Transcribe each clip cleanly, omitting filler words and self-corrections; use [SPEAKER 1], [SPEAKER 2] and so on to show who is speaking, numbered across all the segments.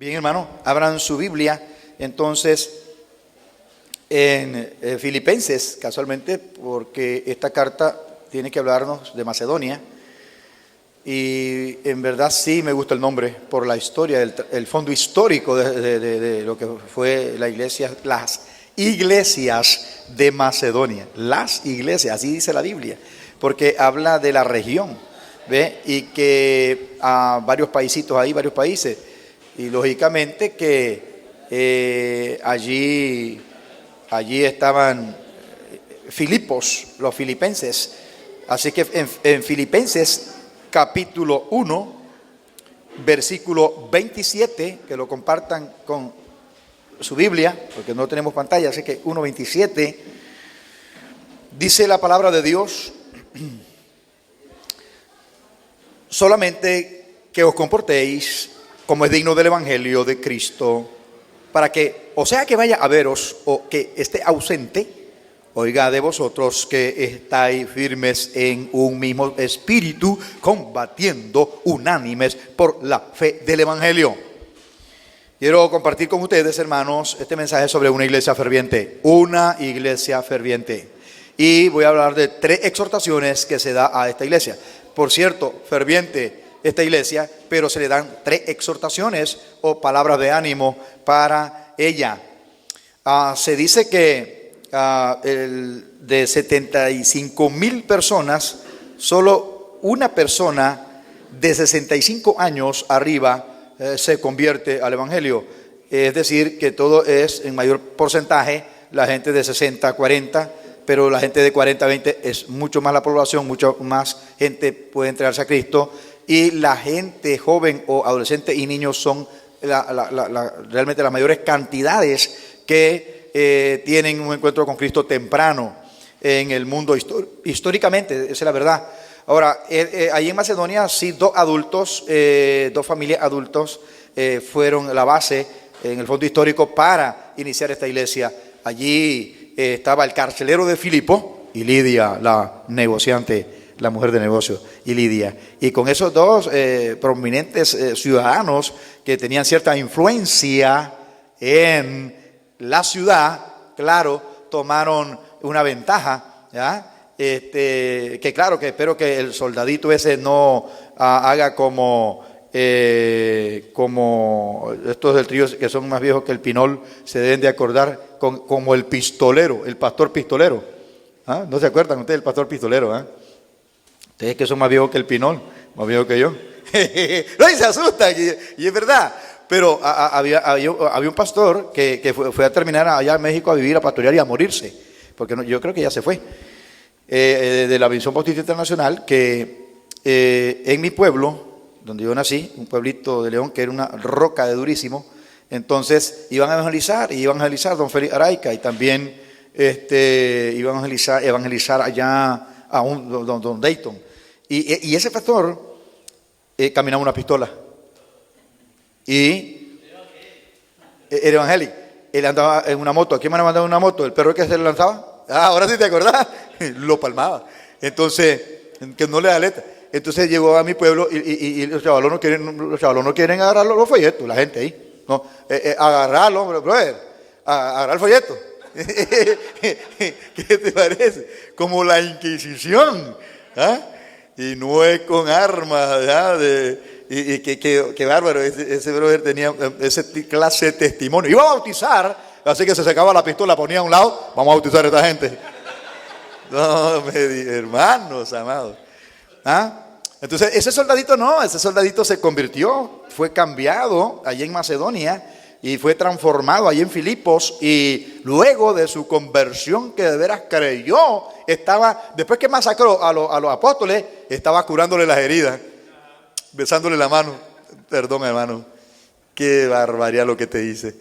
[SPEAKER 1] Bien, hermano, abran su Biblia. Entonces, en Filipenses, casualmente, porque esta carta tiene que hablarnos de Macedonia. Y en verdad sí me gusta el nombre por la historia, el fondo histórico de lo que fue la iglesia, las iglesias de Macedonia. Las iglesias, así dice la Biblia, porque habla de la región, ¿ve? Y que a varios paisitos ahí, varios países. Y lógicamente que allí estaban Filipos, los filipenses. Así que en Filipenses capítulo 1, versículo 27, que lo compartan con su Biblia, porque no tenemos pantalla, así que 1:27, dice la palabra de Dios: solamente que os comportéis como es digno del Evangelio de Cristo, para que, o sea que vaya a veros o que esté ausente, oiga de vosotros que estáis firmes en un mismo espíritu, combatiendo unánimes por la fe del Evangelio. Quiero compartir con ustedes, hermanos, este mensaje sobre una iglesia ferviente. Una iglesia ferviente. Y voy a hablar de 3 exhortaciones que se da a esta iglesia. Por cierto, ferviente esta iglesia, pero se le dan 3 exhortaciones o palabras de ánimo para ella. Se dice que de 75,000 personas, solo una persona de 65 años arriba se convierte al Evangelio. Es decir, que todo es en mayor porcentaje la gente de 60, 40, pero la gente de 40, 20 es mucho más la población, mucho más gente puede entregarse a Cristo. Y la gente joven o adolescente y niños son realmente las mayores cantidades que tienen un encuentro con Cristo temprano en el mundo históricamente, esa es la verdad. Ahora, ahí en Macedonia sí 2 adultos, 2 familias adultos fueron la base en el fondo histórico para iniciar esta iglesia. Allí estaba el carcelero de Filipo y Lidia, la negociante, la mujer de negocio, y Lidia. Y con esos 2 prominentes ciudadanos que tenían cierta influencia en la ciudad, claro, tomaron una ventaja, ¿ya? Que claro, que espero que el soldadito ese no haga como estos del trío que son más viejos que el Pinol, se deben de acordar como el pistolero, el pastor pistolero. ¿Ah? ¿No se acuerdan ustedes del pastor pistolero? ¿Ah? Ustedes que son más viejos que el Pinol, más viejos que yo. No, y se asustan, y es verdad. Pero había un pastor que fue a terminar allá en México a vivir, a pastorear y a morirse. Porque yo creo que ya se fue. De la Misión Bautista Internacional, que en mi pueblo, donde yo nací, un pueblito de León que era una roca de durísimo, entonces iban a evangelizar don Félix Araica, y también iban a evangelizar allá a don Dayton. Y ese pastor caminaba una pistola. Y el evangélico, él andaba en una moto. ¿A quién me mandaba en una moto? ¿El perro que se le lanzaba? Ahora sí te acordás. Lo palmaba. Entonces, que no le da letra. Entonces llegó a mi pueblo y los chavalos no quieren agarrar los folletos, la gente ahí. No, agarrarlo, brother, agarrar el folleto. ¿Qué te parece? Como la Inquisición, ¿ah? Y no es con armas, ¿ya? Y qué bárbaro, ese brother tenía ese clase de testimonio. Iba a bautizar, así que se sacaba la pistola, ponía a un lado, vamos a bautizar a esta gente. No, hermanos amados. ¿Ah? Entonces, ese soldadito se convirtió, fue cambiado allí en Macedonia y fue transformado allí en Filipos, y luego de su conversión, que de veras creyó, después que masacró a los apóstoles, estaba curándole las heridas, besándole la mano. Perdón, hermano, qué barbaridad lo que te dice.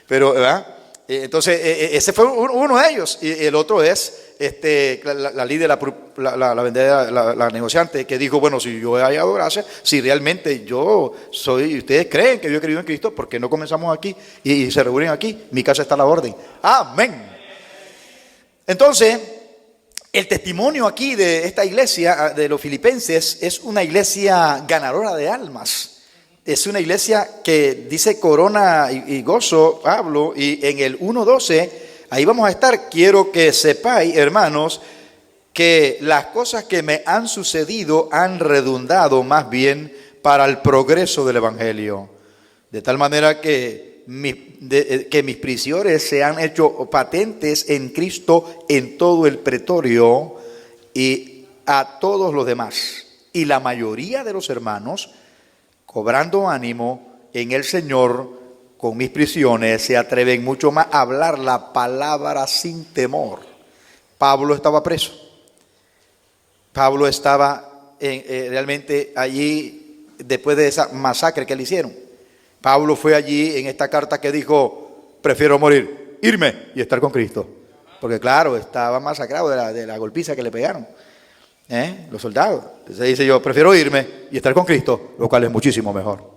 [SPEAKER 1] Pero, ¿verdad? Entonces, ese fue uno de ellos. Y el otro es la líder, la vendedora, la negociante, que dijo: bueno, si yo he hallado gracia, si realmente yo soy, ustedes creen que yo he creído en Cristo, ¿por qué no comenzamos aquí y se reúnen aquí? Mi casa está a la orden. Amén. Entonces, el testimonio aquí de esta iglesia de los filipenses es una iglesia ganadora de almas. es una iglesia que dice corona y gozo, Pablo, y en el 1:12, ahí vamos a estar. Quiero que sepáis, hermanos, que las cosas que me han sucedido han redundado más bien para el progreso del Evangelio. De tal manera que mis prisiones se han hecho patentes en Cristo en todo el pretorio y a todos los demás. Y la mayoría de los hermanos, cobrando ánimo en el Señor con mis prisiones, se atreven mucho más a hablar la palabra sin temor. Pablo estaba preso. Pablo estaba realmente allí después de esa masacre que le hicieron. Pablo fue allí en esta carta que dijo: prefiero morir, irme y estar con Cristo. Porque claro, estaba masacrado de la golpiza que le pegaron los soldados. Entonces dice: yo prefiero irme y estar con Cristo, lo cual es muchísimo mejor.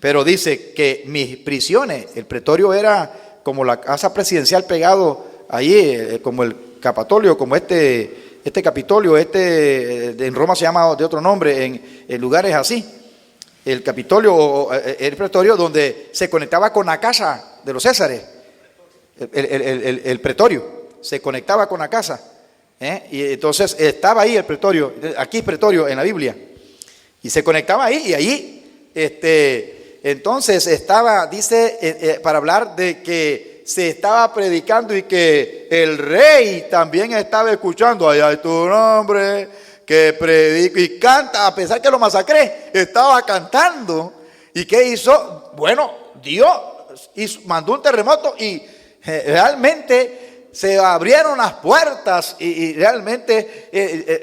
[SPEAKER 1] Pero dice que mis prisiones, el pretorio era como la casa presidencial pegado allí, como el Capitolio, como este Capitolio, en Roma se llama de otro nombre, en lugares así. El Capitolio o el pretorio donde se conectaba con la casa de los Césares. El pretorio se conectaba con la casa. Y entonces estaba ahí el pretorio, aquí es pretorio en la Biblia. Y se conectaba ahí y allí, entonces estaba, dice, para hablar de que se estaba predicando y que el rey también estaba escuchando. Allá es tu nombre, que predico y canta, a pesar que lo masacré, estaba cantando. ¿Y qué hizo? Bueno, Dios mandó un terremoto y realmente se abrieron las puertas y realmente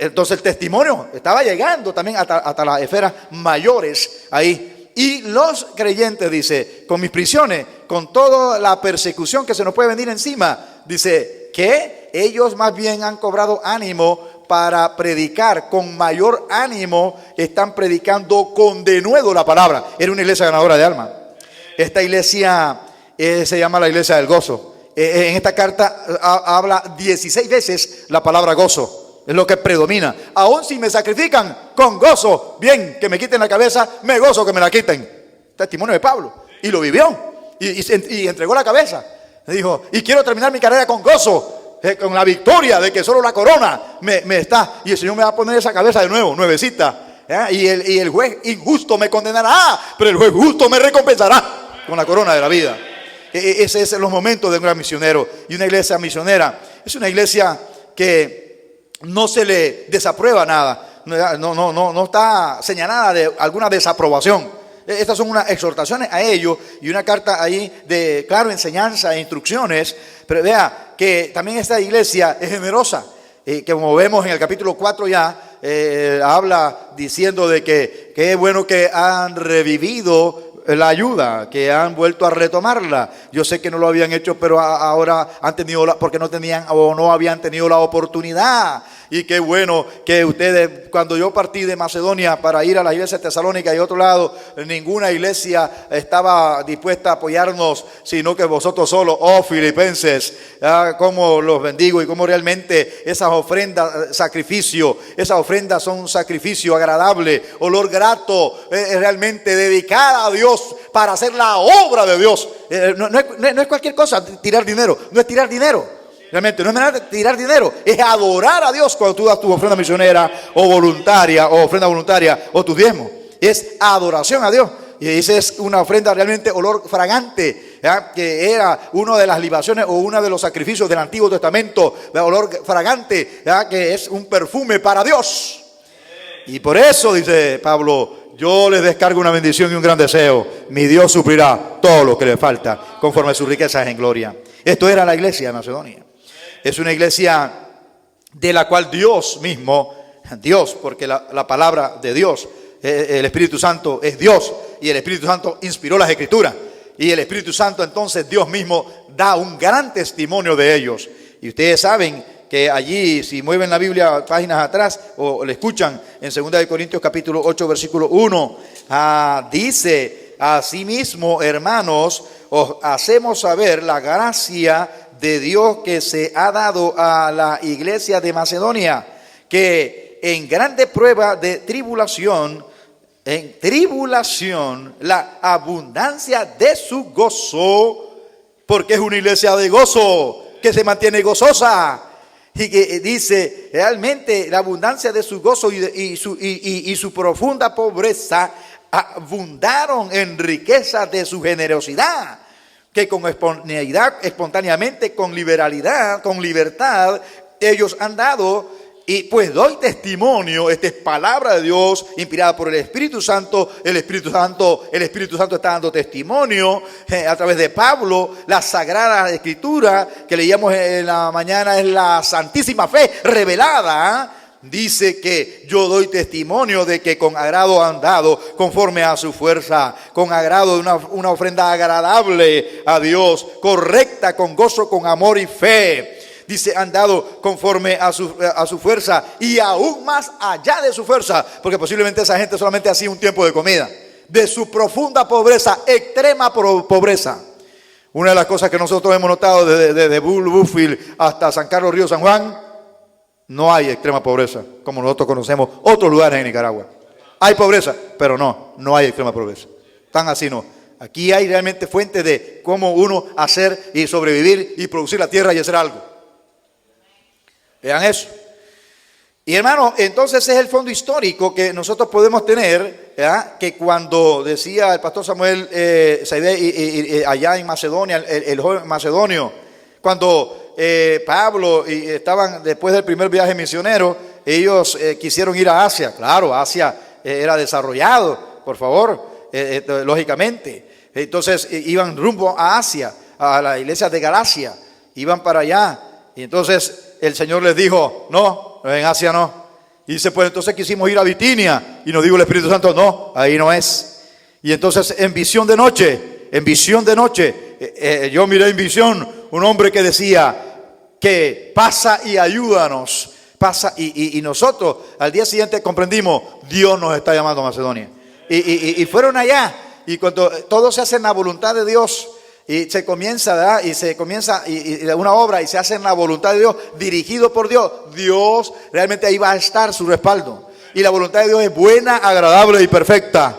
[SPEAKER 1] entonces el testimonio estaba llegando también hasta las esferas mayores ahí. Y los creyentes, dice, con mis prisiones, con toda la persecución que se nos puede venir encima, dice que ellos más bien han cobrado ánimo para predicar con mayor ánimo, están predicando con denuedo la palabra. Era una iglesia ganadora de almas. Esta iglesia se llama la iglesia del gozo. En esta carta habla 16 veces la palabra gozo. Es lo que predomina. Aún si me sacrifican con gozo, bien, que me quiten la cabeza, me gozo que me la quiten. Testimonio de Pablo. Y lo vivió. Y entregó la cabeza. Dijo: y quiero terminar mi carrera con gozo, con la victoria de que solo la corona me está. Y el Señor me va a poner esa cabeza de nuevo, nuevecita. Y el juez injusto me condenará, pero el juez justo me recompensará con la corona de la vida. Ese es los momentos de un gran misionero. Y una iglesia misionera es una iglesia que no se le desaprueba nada, no está señalada de alguna desaprobación. Estas son unas exhortaciones a ellos y una carta ahí de, claro, enseñanza e instrucciones. Pero vea que también esta iglesia es generosa, que como vemos en el capítulo 4 ya, habla diciendo de que es bueno que han revivido la ayuda, que han vuelto a retomarla. Yo sé que no lo habían hecho, pero ahora han tenido porque no tenían o no habían tenido la oportunidad. Y qué bueno que ustedes, cuando yo partí de Macedonia para ir a la iglesia de Tesalónica y otro lado, ninguna iglesia estaba dispuesta a apoyarnos, sino que vosotros solos, oh filipenses, cómo los bendigo y cómo realmente esas ofrendas, esas ofrendas son un sacrificio agradable, olor grato, realmente dedicada a Dios para hacer la obra de Dios. No es cualquier cosa tirar dinero, no es tirar dinero. Realmente no es nada tirar dinero, es adorar a Dios cuando tú das tu ofrenda misionera o voluntaria o ofrenda voluntaria o tus diezmos. Es adoración a Dios. Y esa es una ofrenda realmente olor fragante, ¿ya? Que era una de las libaciones o uno de los sacrificios del Antiguo Testamento, de olor fragante, ¿ya? Que es un perfume para Dios. Y por eso dice Pablo: yo les descargo una bendición y un gran deseo. Mi Dios suplirá todo lo que le falta conforme a sus riquezas en gloria. Esto era la iglesia de Macedonia. Es una iglesia de la cual Dios mismo, Dios, porque la palabra de Dios, el Espíritu Santo es Dios, y el Espíritu Santo inspiró las Escrituras, y el Espíritu Santo entonces Dios mismo da un gran testimonio de ellos. Y ustedes saben que allí, si mueven la Biblia páginas atrás o le escuchan en 2 Corintios capítulo 8 versículo 1, dice: asimismo, hermanos, os hacemos saber la gracia de Dios que se ha dado a la iglesia de Macedonia, que en grande prueba de tribulación en tribulación la abundancia de su gozo, porque es una iglesia de gozo, que se mantiene gozosa. Y que dice, realmente la abundancia de su gozo y su profunda pobreza abundaron en riqueza de su generosidad, que con espontaneidad, espontáneamente, con liberalidad, con libertad, ellos han dado. Y pues doy testimonio, esta es palabra de Dios, inspirada por el Espíritu Santo. El Espíritu Santo está dando testimonio a través de Pablo. La Sagrada Escritura que leíamos en la mañana es la Santísima Fe revelada. Dice que yo doy testimonio de que con agrado han dado, conforme a su fuerza, con agrado, una ofrenda agradable a Dios, correcta, con gozo, con amor y fe. Dice, han dado conforme a su fuerza y aún más allá de su fuerza, porque posiblemente esa gente solamente hacía un tiempo de comida. De su profunda pobreza, extrema pobreza. Una de las cosas que nosotros hemos notado desde Bullfield hasta San Carlos Río San Juan, no hay extrema pobreza, como nosotros conocemos otros lugares en Nicaragua. Hay pobreza, pero no hay extrema pobreza. Tan así no. Aquí hay realmente fuentes de cómo uno hacer y sobrevivir y producir la tierra y hacer algo. Vean eso. Y hermano, entonces es el fondo histórico que nosotros podemos tener, ¿verdad? Que cuando decía el pastor Samuel allá en Macedonia, el joven macedonio, cuando Pablo estaban después del primer viaje misionero, ellos quisieron ir a Asia. Claro, Asia era desarrollado, por favor, lógicamente. Entonces iban rumbo a Asia, a la iglesia de Galacia, iban para allá. Y entonces el Señor les dijo, no, en Asia no. Y dice, pues entonces quisimos ir a Bitinia. Y nos dijo el Espíritu Santo, no, ahí no es. Y entonces en visión de noche, yo miré en visión un hombre que decía que pasa y ayúdanos. Pasa y nosotros al día siguiente comprendimos, Dios nos está llamando a Macedonia. Y fueron allá. Y cuando todo se hace en la voluntad de Dios, y se comienza, ¿verdad? Y una obra y se hace en la voluntad de Dios, dirigido por Dios. Dios realmente ahí va a estar su respaldo. Y la voluntad de Dios es buena, agradable y perfecta.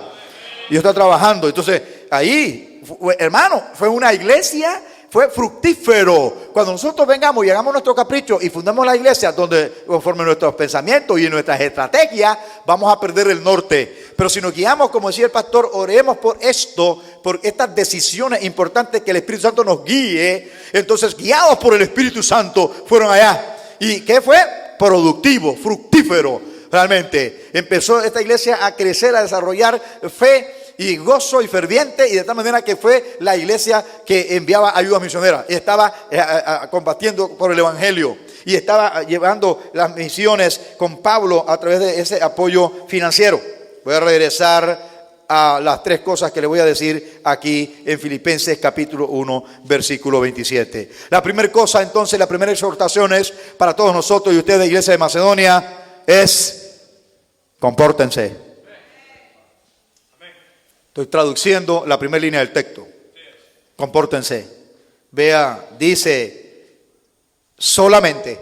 [SPEAKER 1] Dios está trabajando. Entonces, ahí, hermano, fue una iglesia, fue fructífero. Cuando nosotros vengamos y hagamos nuestro capricho y fundamos la iglesia donde conforme nuestros pensamientos y nuestras estrategias, vamos a perder el norte. Pero si nos guiamos, como decía el pastor, oremos por esto, por estas decisiones importantes, que el Espíritu Santo nos guíe. Entonces, guiados por el Espíritu Santo, fueron allá. ¿Y qué fue? Productivo, fructífero. Realmente empezó esta iglesia a crecer, a desarrollar fe y gozo y ferviente, y de tal manera que fue la iglesia que enviaba ayudas misioneras. Y estaba combatiendo por el evangelio y estaba llevando las misiones con Pablo a través de ese apoyo financiero. Voy a regresar a las tres cosas que le voy a decir aquí en Filipenses capítulo 1, versículo 27. La primera cosa, entonces, la primera exhortación es para todos nosotros y ustedes, iglesia de Macedonia, es compórtense. Estoy traduciendo la primera línea del texto. Compórtense. Vea, dice, solamente,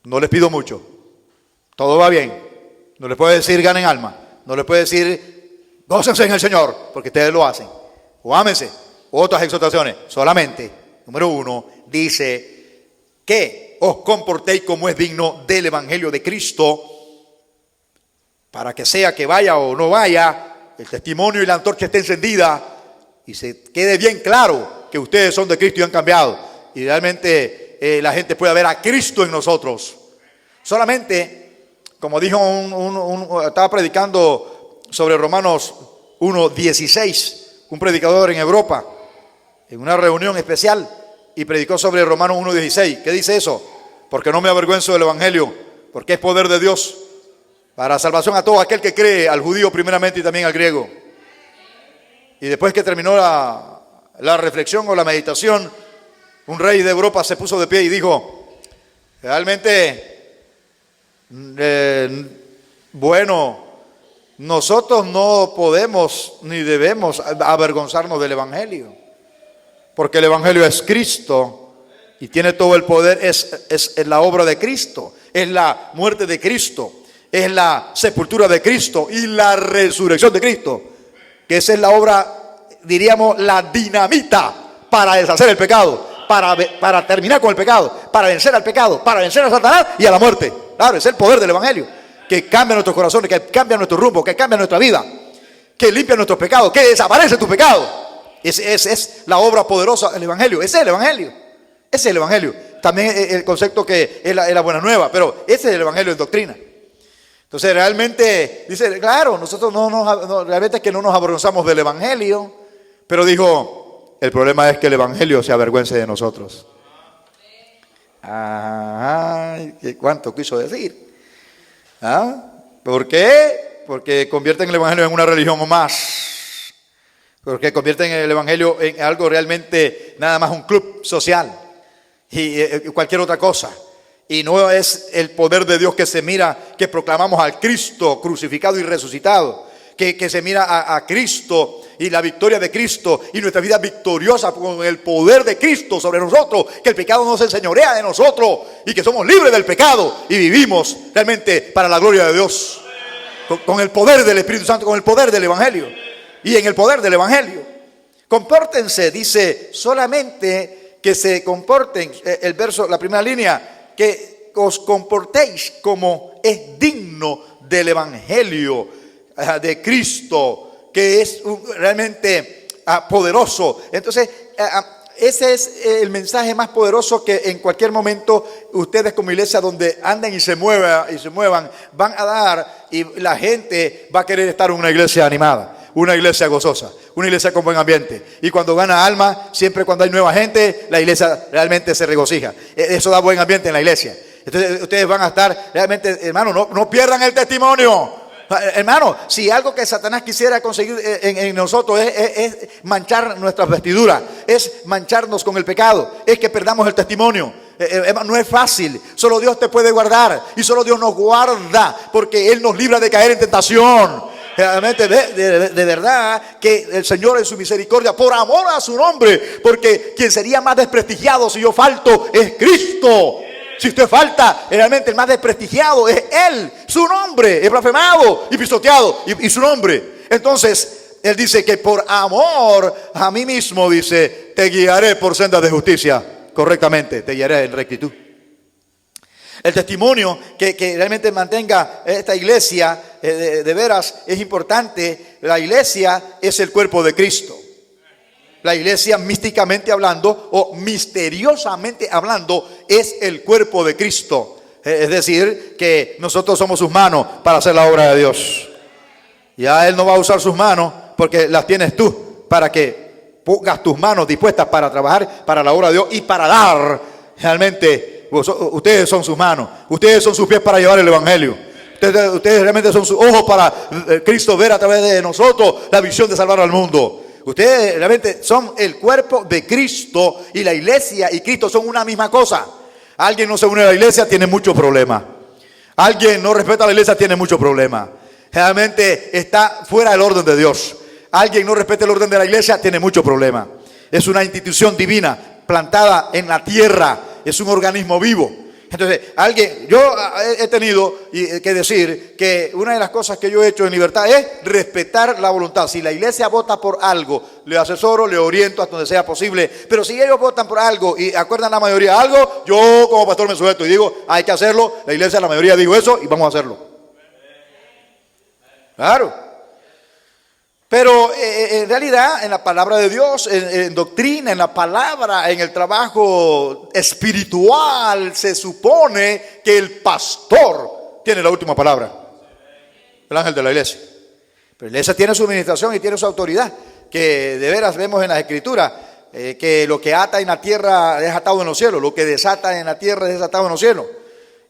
[SPEAKER 1] no les pido mucho, todo va bien. No les puedo decir ganen alma. No les puede decir, gócense en el Señor, porque ustedes lo hacen. O ámense. Otras exhortaciones. Solamente, número 1, dice que os comportéis como es digno del Evangelio de Cristo, para que sea que vaya o no vaya, el testimonio y la antorcha esté encendida y se quede bien claro que ustedes son de Cristo y han cambiado. Y realmente la gente pueda ver a Cristo en nosotros. Solamente, como dijo estaba predicando sobre Romanos 1:16, un predicador en Europa, en una reunión especial, y predicó sobre Romanos 1:16. ¿Qué dice eso? Porque no me avergüenzo del Evangelio, porque es poder de Dios para salvación a todo aquel que cree, al judío primeramente y también al griego. Y después que terminó la reflexión o la meditación, un rey de Europa se puso de pie y dijo, realmente, bueno, nosotros no podemos ni debemos avergonzarnos del Evangelio, porque el Evangelio es Cristo y tiene todo el poder, es la obra de Cristo, es la muerte de Cristo. es la sepultura de Cristo y la resurrección de Cristo. Que esa es la obra, diríamos, la dinamita para deshacer el pecado, para terminar con el pecado, para vencer al pecado, para vencer a Satanás y a la muerte. Claro, es el poder del Evangelio, que cambia nuestros corazones, que cambia nuestro rumbo, que cambia nuestra vida, que limpia nuestros pecados, que desaparece tu pecado. Es la obra poderosa del Evangelio. Ese es el Evangelio. Ese es el Evangelio. También el concepto que es la buena nueva, pero ese es el Evangelio en doctrina. Entonces realmente, dice, claro, nosotros realmente es que no nos avergonzamos del Evangelio, pero dijo, el problema es que el Evangelio se avergüence de nosotros. ¿Cuánto quiso decir? ¿Por qué? Porque convierten el Evangelio en una religión o más. Porque convierten el Evangelio en algo realmente, nada más un club social y cualquier otra cosa. Y no es el poder de Dios que se mira, que proclamamos al Cristo crucificado y resucitado, que se mira a Cristo y la victoria de Cristo y nuestra vida victoriosa con el poder de Cristo sobre nosotros, que el pecado no se enseñorea de nosotros y que somos libres del pecado y vivimos realmente para la gloria de Dios, con el poder del Espíritu Santo, con el poder del Evangelio y en el poder del Evangelio. Compórtense, dice, solamente que se comporten, el verso, la primera línea, que os comportéis como es digno del Evangelio de Cristo, que es realmente poderoso. Entonces, ese es el mensaje más poderoso que en cualquier momento ustedes como iglesia donde anden y se muevan, van a dar, y la gente va a querer estar en una iglesia animada, una iglesia gozosa, una iglesia con buen ambiente. Y cuando gana alma, siempre cuando hay nueva gente, la iglesia realmente se regocija. Eso da buen ambiente en la iglesia. Entonces ustedes van a estar realmente, hermano, no pierdan el testimonio. Hermano, si algo que Satanás quisiera conseguir en nosotros es manchar nuestras vestiduras, es mancharnos con el pecado, es que perdamos el testimonio. No es fácil, solo Dios te puede guardar y solo Dios nos guarda porque Él nos libra de caer en tentación. Realmente de verdad que el Señor en su misericordia, por amor a su nombre, porque quien sería más desprestigiado si yo falto es Cristo. Si usted falta, realmente el más desprestigiado es Él. Su nombre es blasfemado y pisoteado y su nombre. Entonces Él dice que por amor a mí mismo, dice, te guiaré por sendas de justicia. Correctamente, te guiaré en rectitud. El testimonio que realmente mantenga esta iglesia de veras es importante. La iglesia es el cuerpo de Cristo. La iglesia, místicamente hablando o misteriosamente hablando, es el cuerpo de Cristo. Es decir, que nosotros somos sus manos para hacer la obra de Dios. Ya Él no va a usar sus manos porque las tienes tú, para que pongas tus manos dispuestas para trabajar para la obra de Dios y para dar. Realmente, ustedes son sus manos, ustedes son sus pies para llevar el Evangelio. Ustedes realmente son sus ojos para Cristo ver a través de nosotros la visión de salvar al mundo. Ustedes realmente son el cuerpo de Cristo y la iglesia y Cristo son una misma cosa. Alguien no se une a la iglesia, tiene muchos problemas. Alguien no respeta a la iglesia, tiene muchos problemas. Realmente está fuera del orden de Dios. Alguien no respeta el orden de la iglesia, tiene muchos problemas. Es una institución divina plantada en la tierra. Es un organismo vivo. Entonces, yo he tenido que decir que una de las cosas que yo he hecho en libertad es respetar la voluntad. Si la iglesia vota por algo, le asesoro, le oriento hasta donde sea posible. Pero si ellos votan por algo y acuerdan la mayoría algo, yo como pastor me sujeto y digo, hay que hacerlo. La iglesia, la mayoría dijo eso y vamos a hacerlo. Claro. Pero en realidad, en la palabra de Dios, en doctrina, en la palabra, en el trabajo espiritual, se supone que el pastor tiene la última palabra. El ángel de la iglesia. Pero la iglesia tiene su administración y tiene su autoridad, que de veras vemos en las Escrituras, que lo que ata en la tierra es atado en los cielos, lo que desata en la tierra es desatado en los cielos.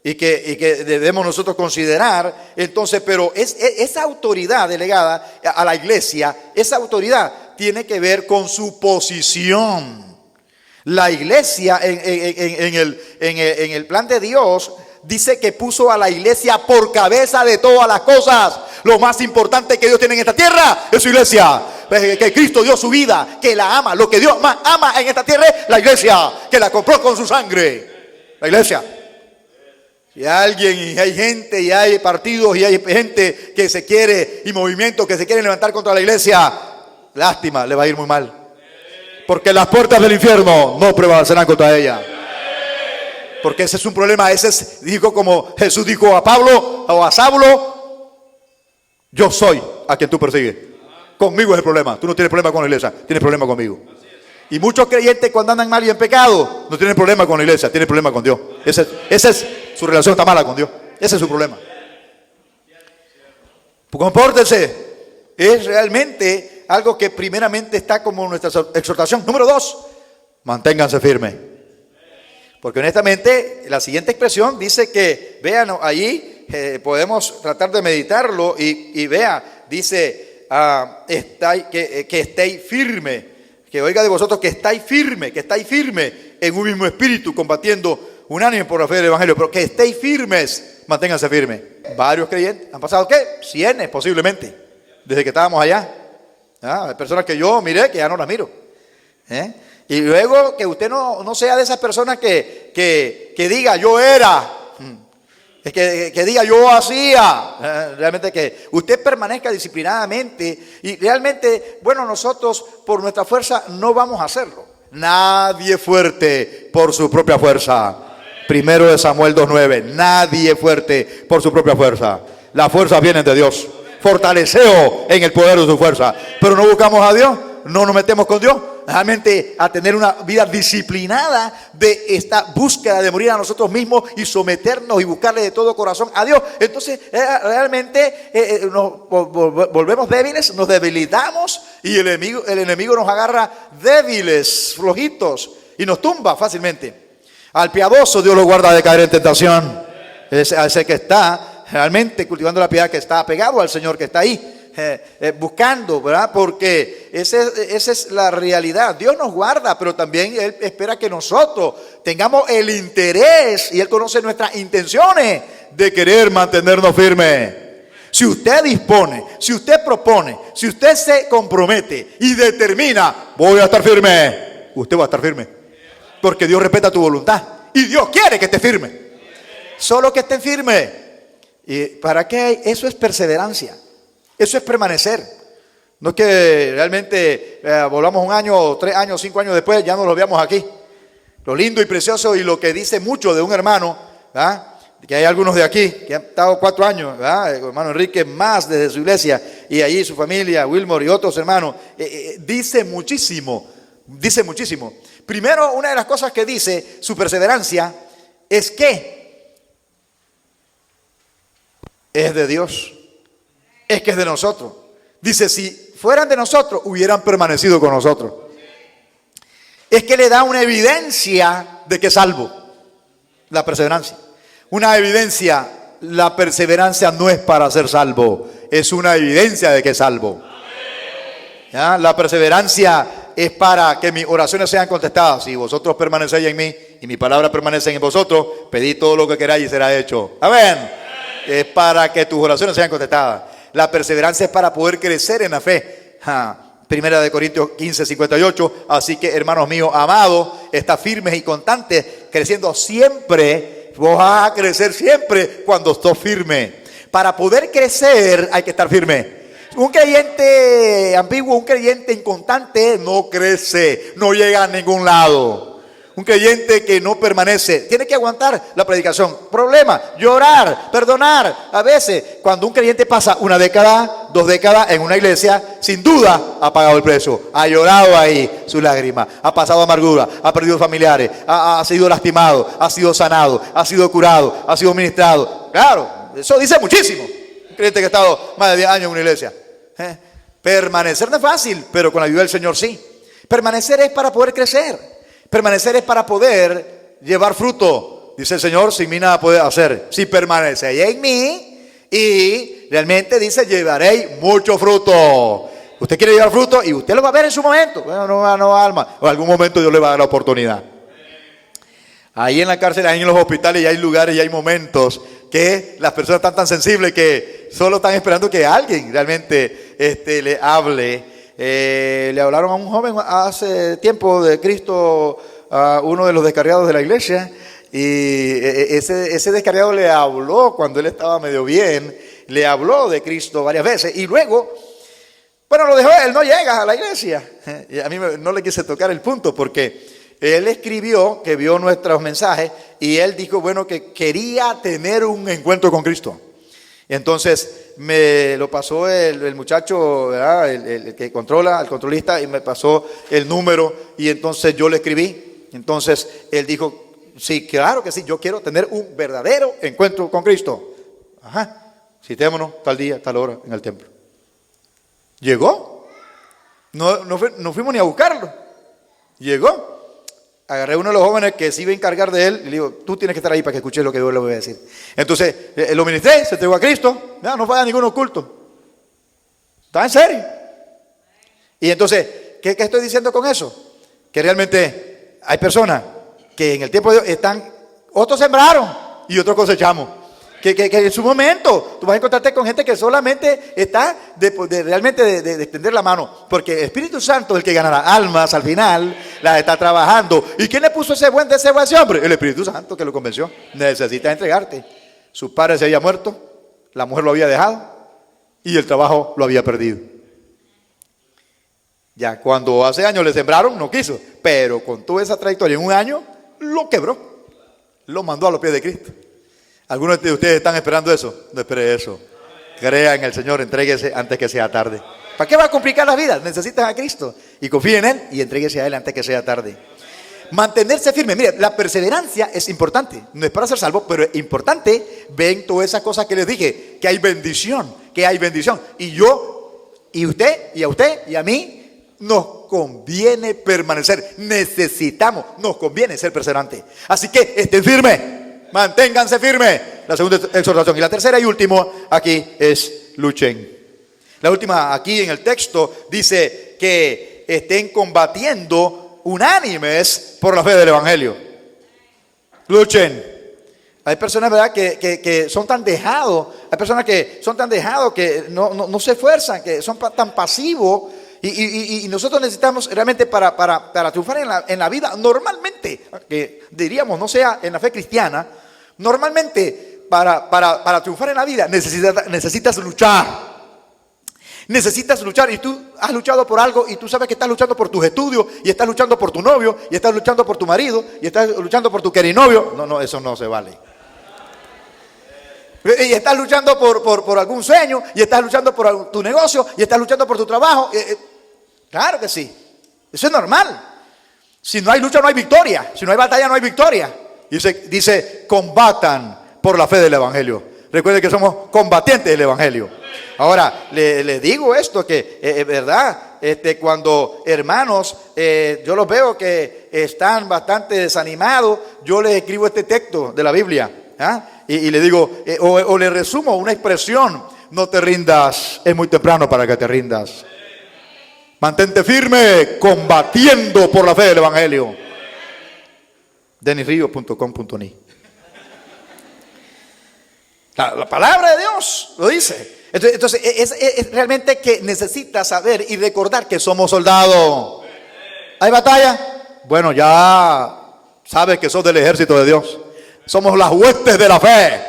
[SPEAKER 1] Y que debemos nosotros considerar, entonces, pero esa autoridad delegada a la iglesia, esa autoridad tiene que ver con su posición. La iglesia en el plan de Dios dice que puso a la iglesia por cabeza de todas las cosas. Lo más importante que Dios tiene en esta tierra es su iglesia. Que Cristo dio su vida, que la ama. Lo que Dios más ama en esta tierra es la iglesia, que la compró con su sangre. La iglesia. Y alguien, y hay gente, y hay partidos, y hay gente que se quiere, y movimientos que se quieren levantar contra la iglesia, lástima, le va a ir muy mal. Porque las puertas del infierno no prevalecerán contra ella. Porque ese es un problema. Ese es, dijo como Jesús dijo a Pablo o a Saulo: yo soy a quien tú persigues. Conmigo es el problema. Tú no tienes problema con la iglesia, tienes problema conmigo. Y muchos creyentes, cuando andan mal y en pecado, no tienen problema con la iglesia, tienen problema con Dios. Esa es su relación, está mala con Dios. Ese es su problema. Pues compórtense. Es realmente algo que primeramente está como nuestra exhortación. Número 2, manténganse firmes. Porque honestamente, la siguiente expresión dice que, vean allí, podemos tratar de meditarlo y vea, dice, que estéis firme. Que oiga de vosotros que estáis firme en un mismo espíritu, combatiendo unánime por la fe del evangelio, pero que estéis firmes, manténganse firmes. Varios creyentes, ¿han pasado qué? Cientos posiblemente, desde que estábamos allá. Hay personas que yo miré que ya no las miro. Y luego que usted no sea de esas personas que diga yo era, que diga yo hacía, realmente que usted permanezca disciplinadamente y realmente, bueno, nosotros por nuestra fuerza no vamos a hacerlo. Nadie fuerte por su propia fuerza. Primero de Samuel 2:9, nadie fuerte por su propia fuerza. Las fuerzas vienen de Dios. Fortaleceo en el poder de su fuerza. Pero no buscamos a Dios, no nos metemos con Dios. Realmente a tener una vida disciplinada de esta búsqueda de morir a nosotros mismos y someternos y buscarle de todo corazón a Dios. Entonces realmente nos volvemos débiles, nos debilitamos y el enemigo nos agarra débiles, flojitos y nos tumba fácilmente. Al piadoso Dios lo guarda de caer en tentación. Ese que está realmente cultivando la piedad, que está apegado al Señor, que está ahí. Buscando, ¿verdad? Porque esa es la realidad. Dios nos guarda, pero también Él espera que nosotros tengamos el interés, y Él conoce nuestras intenciones de querer mantenernos firmes. Si usted dispone, si usted propone, si usted se compromete y determina, voy a estar firme, usted va a estar firme, porque Dios respeta tu voluntad y Dios quiere que esté firme. Solo que estén firmes. ¿Y para qué? Eso es perseverancia. Eso es permanecer. No es que realmente volvamos 1 año, 3 años, 5 años después ya no lo veamos aquí. Lo lindo y precioso y lo que dice mucho de un hermano, ¿verdad? Que hay algunos de aquí que han estado 4 años, ¿verdad? El hermano Enrique más desde su iglesia y allí su familia, Wilmore y otros hermanos, dice muchísimo, dice muchísimo. Primero, una de las cosas que dice su perseverancia es que es de Dios. Es que es de nosotros. Dice, si fueran de nosotros, hubieran permanecido con nosotros. Es que le da una evidencia de que es salvo. La perseverancia. Una evidencia, la perseverancia no es para ser salvo, es una evidencia de que es salvo. ¿Ya? La perseverancia es para que mis oraciones sean contestadas. Si vosotros permanecéis en mí y mi palabra permanece en vosotros, pedid todo lo que queráis y será hecho. Amén. Es para que tus oraciones sean contestadas. La perseverancia es para poder crecer en la fe. Primera de Corintios 15:58. Así que, hermanos míos amados, está firmes y constantes, creciendo siempre. Vos vas a crecer siempre cuando estás firme. Para poder crecer hay que estar firme. Un creyente ambiguo, un creyente inconstante no crece, no llega a ningún lado. Un creyente que no permanece, tiene que aguantar la predicación. Problema, llorar, perdonar. A veces, cuando un creyente pasa 1 década, 2 décadas en una iglesia, sin duda ha pagado el precio. Ha llorado ahí sus lágrimas, ha pasado amargura, ha perdido familiares, ha sido lastimado, ha sido sanado, ha sido curado, ha sido ministrado. Claro, eso dice muchísimo. Un creyente que ha estado más de 10 años en una iglesia. Permanecer no es fácil, pero con la ayuda del Señor sí. Permanecer es para poder crecer. Permanecer es para poder llevar fruto. Dice el Señor, sin mí nada puede hacer. Si permanecéis en mí, y realmente dice, llevaréis mucho fruto. Usted quiere llevar fruto y usted lo va a ver en su momento. Bueno, no alma. O en algún momento Dios le va a dar la oportunidad. Ahí en la cárcel, ahí en los hospitales, y hay lugares y hay momentos que las personas están tan sensibles que solo están esperando que alguien realmente le hable. Le hablaron a un joven hace tiempo de Cristo, a uno de los descarriados de la iglesia, ese descarriado le habló cuando él estaba medio bien, le habló de Cristo varias veces y luego, bueno, lo dejó, él no llega a la iglesia. Y a mí no le quise tocar el punto porque él escribió que vio nuestros mensajes y él dijo, bueno, que quería tener un encuentro con Cristo. Entonces me lo pasó el muchacho, ¿verdad? El que controla, el controlista, y me pasó el número y entonces yo le escribí. Entonces él dijo, sí, claro que sí, yo quiero tener un verdadero encuentro con Cristo. Ajá, citémonos tal día, tal hora en el templo. Llegó, no fuimos ni a buscarlo, llegó. Agarré a uno de los jóvenes que se iba a encargar de él y le digo, tú tienes que estar ahí para que escuches lo que yo le voy a decir. Entonces, lo ministré, se entregó a Cristo, no fue a ningún oculto. ¿Está en serio? Y entonces, ¿qué estoy diciendo con eso? Que realmente hay personas que en el tiempo de Dios están, otros sembraron y otros cosechamos. Que en su momento tú vas a encontrarte con gente que solamente está realmente de extender la mano, porque el Espíritu Santo es el que ganará almas al final, las está trabajando. ¿Y quién le puso ese buen deseo a ese hombre? El Espíritu Santo que lo convenció. Necesitas entregarte. Su padre se había muerto, la mujer lo había dejado y el trabajo lo había perdido. Ya cuando hace años le sembraron, no quiso, pero con toda esa trayectoria en un año lo quebró, lo mandó a los pies de Cristo. ¿Algunos de ustedes están esperando eso? No espere eso. Crea en el Señor, entréguese antes que sea tarde. ¿Para qué va a complicar la vida? Necesitas a Cristo y confíe en Él y entréguese a Él antes que sea tarde. Mantenerse firme. Mire, la perseverancia es importante. No es para ser salvo, pero es importante. Ven todas esas cosas que les dije, que hay bendición, que hay bendición. Y yo, y usted, y a usted, y a mí, nos conviene permanecer. Nos conviene ser perseverantes. Así que estén firmes. Manténganse firmes. La segunda exhortación. Y la tercera y última aquí es luchen. La última aquí en el texto dice que estén combatiendo unánimes por la fe del Evangelio. Luchen. Hay personas, ¿verdad?, que son tan dejados. Hay personas que son tan dejados que no se esfuerzan, que son tan pasivos. Y nosotros necesitamos realmente para triunfar en la vida, normalmente, que diríamos no sea en la fe cristiana, normalmente para triunfar en la vida necesitas luchar. Necesitas luchar y tú has luchado por algo y tú sabes que estás luchando por tus estudios y estás luchando por tu novio y estás luchando por tu marido y estás luchando por tu querinovio. No, eso no se vale. Y estás luchando por algún sueño y estás luchando por tu negocio y estás luchando por tu trabajo. Claro que sí, eso es normal. Si no hay lucha no hay victoria, si no hay batalla no hay victoria. Dice combatan por la fe del Evangelio. Recuerden que somos combatientes del Evangelio. Ahora, les digo esto, que es verdad, cuando hermanos, yo los veo que están bastante desanimados, yo les escribo este texto de la Biblia, y le digo, o le resumo una expresión: no te rindas, es muy temprano para que te rindas. Mantente firme, combatiendo por la fe del Evangelio. DenisRio.com.ni. La palabra de Dios lo dice. Entonces es realmente que necesitas saber y recordar que somos soldados. ¿Hay batalla? Bueno, ya sabes que sos del ejército de Dios. Somos las huestes de la fe.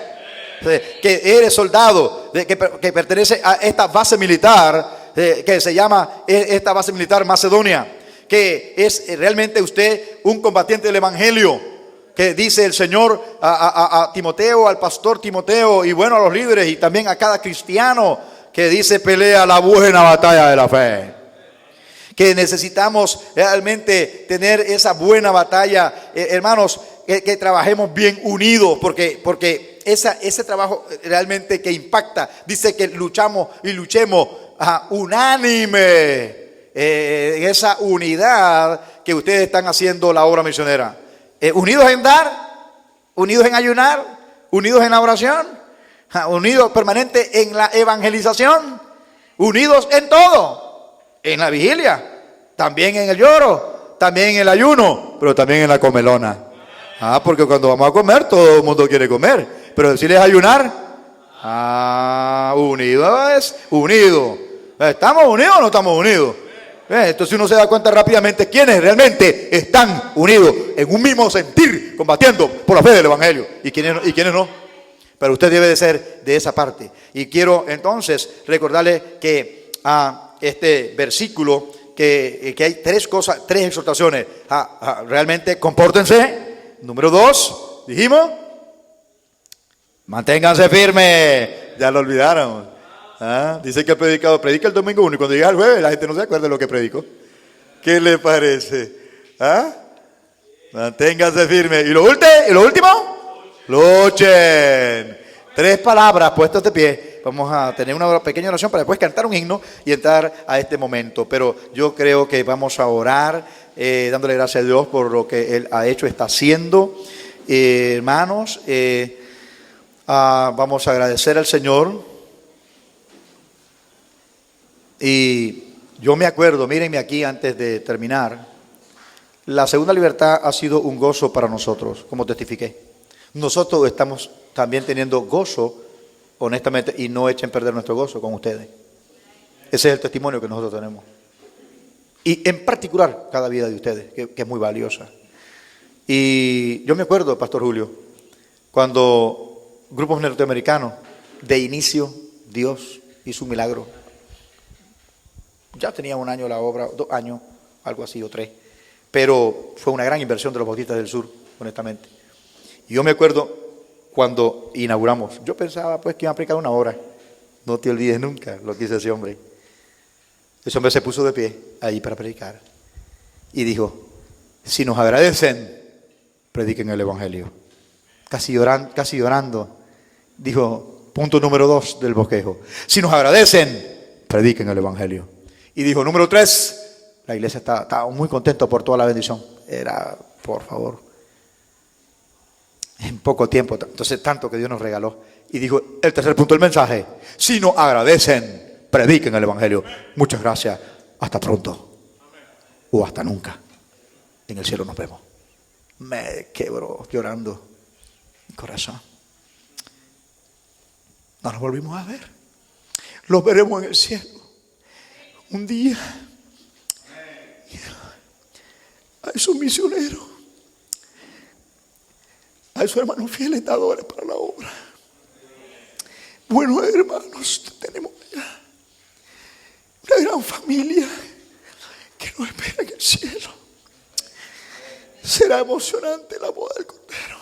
[SPEAKER 1] Que eres soldado, que pertenece a esta base militar, que se llama esta base militar Macedonia, que es realmente usted un combatiente del Evangelio, que dice el Señor a Timoteo, al pastor Timoteo, y bueno, a los líderes y también a cada cristiano, que dice: pelea la buena batalla de la fe. Que necesitamos realmente tener esa buena batalla, hermanos, que trabajemos bien unidos, porque ese trabajo realmente que impacta. Dice que luchamos y luchemos unánime, en esa unidad que ustedes están haciendo la obra misionera. Unidos en dar, unidos en ayunar, unidos en la oración, unidos permanente en la evangelización, unidos en todo, en la vigilia, también en el lloro, también en el ayuno, pero también en la comelona. Porque cuando vamos a comer, todo el mundo quiere comer, pero decirles ayunar, unido es unido. ¿Estamos unidos o no estamos unidos? Entonces uno se da cuenta rápidamente quiénes realmente están unidos en un mismo sentir, combatiendo por la fe del Evangelio, y quiénes no. Pero usted debe de ser de esa parte. Y quiero entonces recordarle que a este versículo, que hay tres cosas, tres exhortaciones. Realmente compórtense. Número 2, dijimos, manténganse firmes. Ya lo olvidaron. Dice que el predicador predica el domingo 1 y cuando llega el jueves la gente no se acuerda de lo que predicó. ¿Qué le parece? Manténganse firmes. ¿Y lo último? Luchen. 3 palabras puestas de pie. Vamos a tener una pequeña oración para después cantar un himno y entrar a este momento. Pero yo creo que vamos a orar dándole gracias a Dios por lo que Él ha hecho, está haciendo. Hermanos, vamos a agradecer al Señor. Y yo me acuerdo, mírenme aquí antes de terminar, la segunda libertad ha sido un gozo para nosotros, como testifiqué. Nosotros estamos también teniendo gozo, honestamente, y no echen a perder nuestro gozo con ustedes. Ese es el testimonio que nosotros tenemos. Y en particular, cada vida de ustedes, que es muy valiosa. Y yo me acuerdo, Pastor Julio, cuando grupos norteamericanos, de inicio, Dios hizo un milagro. Ya tenía 1 año la obra, 2 años, algo así, o 3. Pero fue una gran inversión de los bautistas del sur, honestamente. Y yo me acuerdo cuando inauguramos. Yo pensaba pues que iba a predicar 1 hora. No te olvides nunca lo que hizo ese hombre. Ese hombre se puso de pie ahí para predicar. Y dijo, si nos agradecen, prediquen el Evangelio. Casi llorando. Dijo, punto número 2 del bosquejo. Si nos agradecen, prediquen el Evangelio. Y dijo, número 3, la iglesia estaba muy contenta por toda la bendición. Era, por favor, en poco tiempo, entonces tanto que Dios nos regaló. Y dijo, el tercer punto del mensaje, si nos agradecen, prediquen el Evangelio. Muchas gracias, hasta pronto. O hasta nunca. En el cielo nos vemos. Me quebró llorando mi corazón. No nos volvimos a ver. Los veremos en el cielo. Un día, a esos misioneros, a esos hermanos fieles dadores para la obra. Buenos hermanos, tenemos una gran familia que nos espera en el cielo. Será emocionante la boda del Cordero.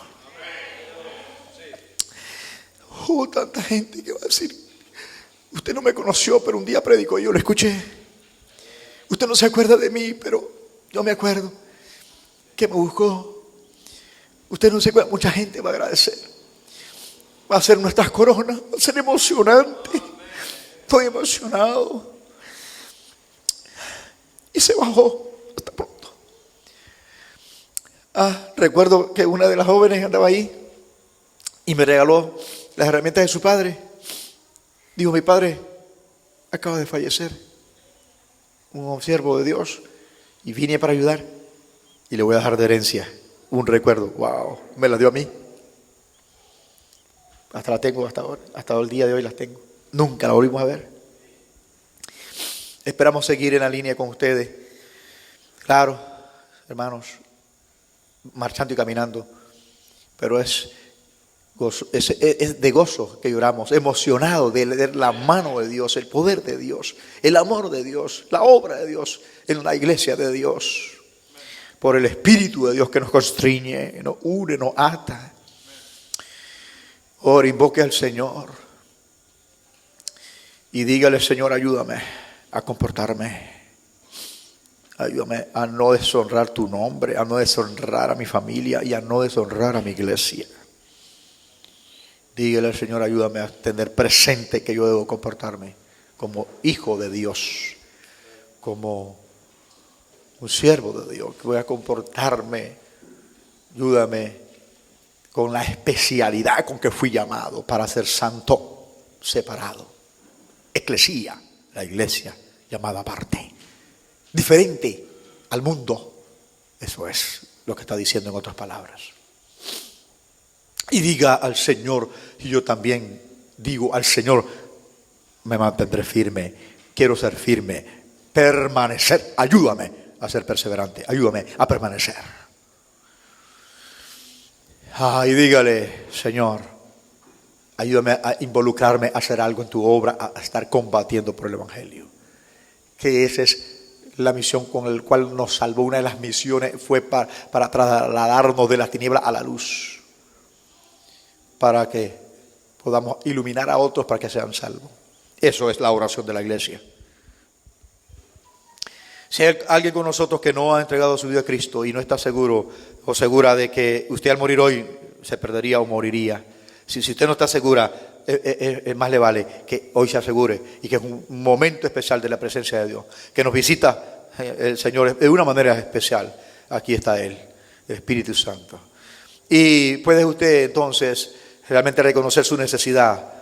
[SPEAKER 1] Tanta gente que va a decir, usted no me conoció, pero un día predicó y yo lo escuché. Usted no se acuerda de mí, pero yo me acuerdo que me buscó. Usted no se acuerda, mucha gente va a agradecer. Va a ser nuestras coronas, va a ser emocionante. Estoy emocionado. Y se bajó. Hasta pronto. Recuerdo que una de las jóvenes andaba ahí y me regaló las herramientas de su padre. Dijo, mi padre acaba de fallecer, un siervo de Dios, y vine para ayudar y le voy a dejar de herencia un recuerdo. Wow, me la dio a mí. Hasta la tengo hasta ahora, hasta el día de hoy las tengo. Nunca la volvimos a ver. Esperamos seguir en la línea con ustedes. Claro, hermanos, marchando y caminando, pero es de gozo que lloramos, emocionado de leer la mano de Dios, el poder de Dios, el amor de Dios, la obra de Dios en la iglesia de Dios, por el Espíritu de Dios que nos constriñe, nos une, nos ata. Ora, invoque al Señor y dígale, Señor, ayúdame a comportarme. Ayúdame a no deshonrar tu nombre, a no deshonrar a mi familia y a no deshonrar a mi iglesia. Dígale al Señor, ayúdame a tener presente que yo debo comportarme como hijo de Dios, como un siervo de Dios, que voy a comportarme. Ayúdame con la especialidad con que fui llamado para ser santo, separado. Eclesía, la iglesia llamada aparte, diferente al mundo. Eso es lo que está diciendo en otras palabras. Y diga al Señor, y yo también digo al Señor, me mantendré firme, quiero ser firme, permanecer. Ayúdame a ser perseverante. Ayúdame a permanecer. Y dígale, Señor, ayúdame a involucrarme a hacer algo en tu obra, a estar combatiendo por el Evangelio. Que esa es la misión con la cual nos salvó. Una de las misiones fue para trasladarnos de las tinieblas a la luz, para que podamos iluminar a otros para que sean salvos. Eso es la oración de la iglesia. Si hay alguien con nosotros que no ha entregado su vida a Cristo y no está seguro o segura de que usted al morir hoy se perdería o moriría, si usted no está segura, más le vale que hoy se asegure y que es un momento especial de la presencia de Dios, que nos visita el Señor de una manera especial. Aquí está Él, el Espíritu Santo. Y puede usted entonces realmente reconocer su necesidad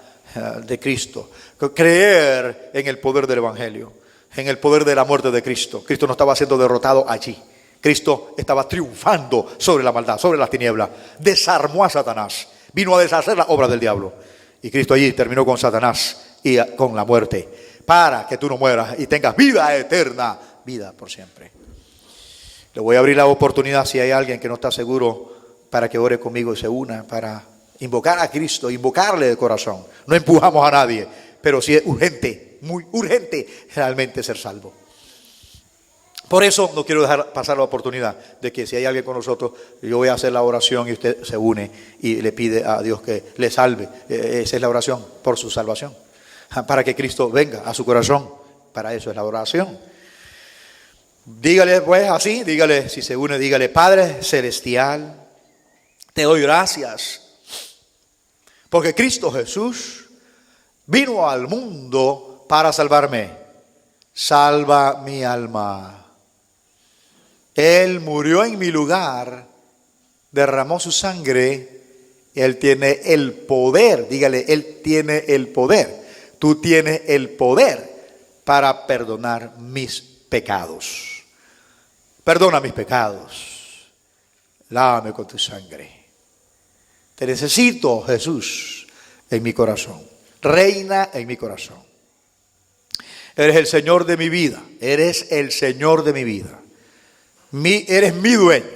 [SPEAKER 1] de Cristo, creer en el poder del Evangelio, en el poder de la muerte de Cristo. Cristo no estaba siendo derrotado allí. Cristo estaba triunfando sobre la maldad, sobre las tinieblas. Desarmó a Satanás. Vino a deshacer la obra del diablo. Y Cristo allí terminó con Satanás y con la muerte, para que tú no mueras y tengas vida eterna, vida por siempre. Le voy a abrir la oportunidad, si hay alguien que no está seguro, para que ore conmigo y se una para invocar a Cristo, invocarle de corazón. No empujamos a nadie, pero sí es urgente, muy urgente realmente ser salvo. Por eso no quiero dejar pasar la oportunidad de que si hay alguien con nosotros, yo voy a hacer la oración y usted se une y le pide a Dios que le salve. Esa es la oración por su salvación, para que Cristo venga a su corazón. Para eso es la oración. Dígale pues así, dígale, si se une, dígale: Padre Celestial, te doy gracias porque Cristo Jesús vino al mundo para salvarme. Salva mi alma. Él murió en mi lugar, derramó su sangre. Él tiene el poder, dígale, Él tiene el poder. Tú tienes el poder para perdonar mis pecados. Perdona mis pecados. Lávame con tu sangre. Te necesito, Jesús, en mi corazón. Reina en mi corazón. Eres el Señor de mi vida. Eres el Señor de mi vida. Eres mi dueño.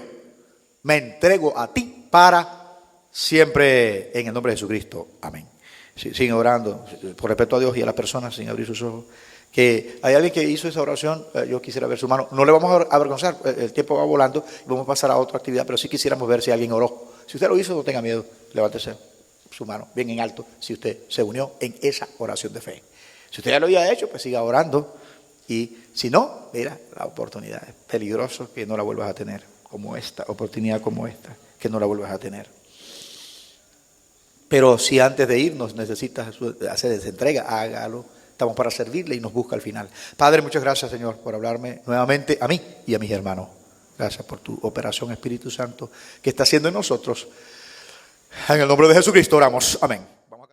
[SPEAKER 1] Me entrego a ti para siempre, en el nombre de Jesucristo. Amén. Siguen orando por respeto a Dios y a las personas, sin abrir sus ojos. Que hay alguien que hizo esa oración, yo quisiera ver su mano. No le vamos a avergonzar, el tiempo va volando y vamos a pasar a otra actividad, pero sí quisiéramos ver si alguien oró. Si usted lo hizo, no tenga miedo, levántese su mano bien en alto si usted se unió en esa oración de fe. Si usted ya lo había hecho, pues siga orando. Y si no, mira, la oportunidad es peligroso que no la vuelvas a tener, como esta, oportunidad como esta, que no la vuelvas a tener. Pero si antes de irnos necesitas hacer esa entrega, hágalo. Estamos para servirle y nos busca al final. Padre, muchas gracias, Señor, por hablarme nuevamente a mí y a mis hermanos. Gracias por tu operación, Espíritu Santo, que está haciendo en nosotros. En el nombre de Jesucristo oramos. Amén.